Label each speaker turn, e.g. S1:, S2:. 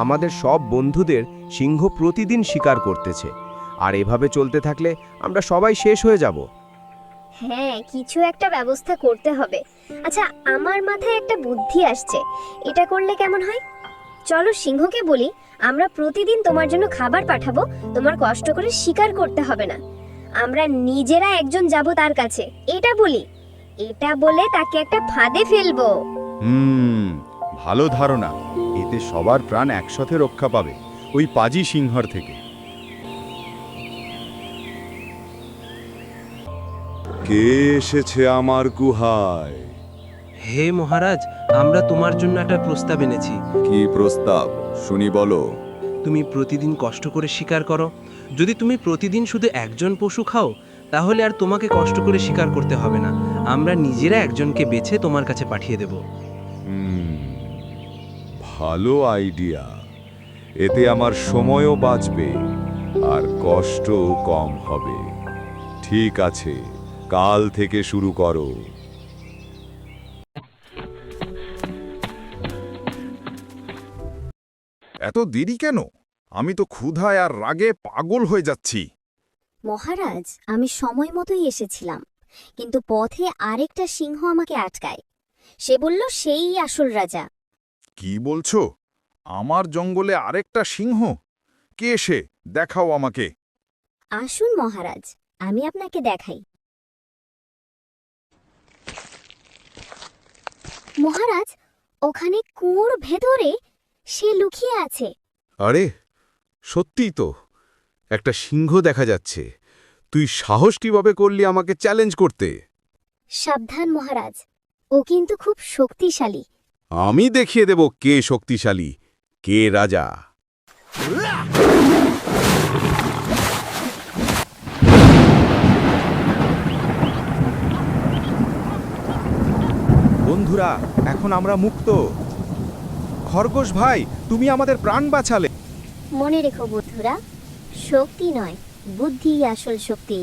S1: আমাদের সব বন্ধুদের সিংহ প্রতিদিন শিকার করতেছে, আর এভাবে চলতে থাকলে আমরা সবাই শেষ হয়ে যাব।
S2: হ্যাঁ, কিছু একটা ব্যবস্থা করতে হবে। আচ্ছা, আমার মাথায় একটা বুদ্ধি আসছে। এটা করলে কেমন হয়? চলো সিংহকে বলি, আমরা প্রতিদিন তোমার জন্য খাবার পাঠাবো, তোমার কষ্ট করে শিকার করতে হবে না। আমরা নিজেরা একজন যাব তার কাছে, এটা বলি। এটা বলে তাকে একটা ফাঁদে ফেলবো।
S3: ভালো ধারণা। এতে সবার প্রাণ একসাথে রক্ষা পাবে ওই পাজি সিংহর থেকে।
S4: কে এসেছে আমার গুহায়?
S5: হে মহারাজ, আমরা তোমার জন্য একটা প্রস্তাব এনেছি।
S4: কি প্রস্তাব শুনি বলো।
S5: তুমি প্রতিদিন কষ্ট করে শিকার করো। যদি তুমি প্রতিদিন শুধু একজন পশু খাও, তাহলে আর তোমাকে কষ্ট করে শিকার করতে হবে না। আমরা নিজেরা একজনকে বেছে তোমার কাছে পাঠিয়ে দেব।
S4: ভালো আইডিয়া। এতে আমার সময়ও বাঁচবে আর কষ্টও কম হবে। ঠিক আছে, কাল থেকে শুরু করো।
S3: এত দেরি কেন? আমি তো ক্ষুধায় আর রাগে পাগল হয়ে যাচ্ছি।
S2: মহারাজ, আমি সময় মতোই এসেছিলাম, কিন্তু পথে আরেকটা সিংহ আমাকে আটকায়। সে বলল সেই আসল রাজা।
S3: কি বলছো? আমার জঙ্গলে আরেকটা সিংহ? কে সে? দেখাও আমাকে।
S2: আসুন মহারাজ, আমি আপনাকে দেখাই। মহারাজ, ওখানে কুয়োর ভেতরে সে লুকিয়ে আছে।
S3: আরে, সত্যিই তো একটা সিংহ দেখা যাচ্ছে। তুই সাহস কিভাবে করলি আমাকে চ্যালেঞ্জ করতে?
S2: সাবধান মহারাজ, ও কিন্তু খুব শক্তিশালী।
S3: আমি দেখিয়ে দেব কে শক্তিশালী, কে রাজা।
S1: বন্ধুরা, এখন আমরা মুক্ত। খরগোশ ভাই, তুমি আমাদের প্রাণ বাঁচালে।
S2: মনে রেখো বন্ধুরা, শক্তি নয়, বুদ্ধিই আসল শক্তি।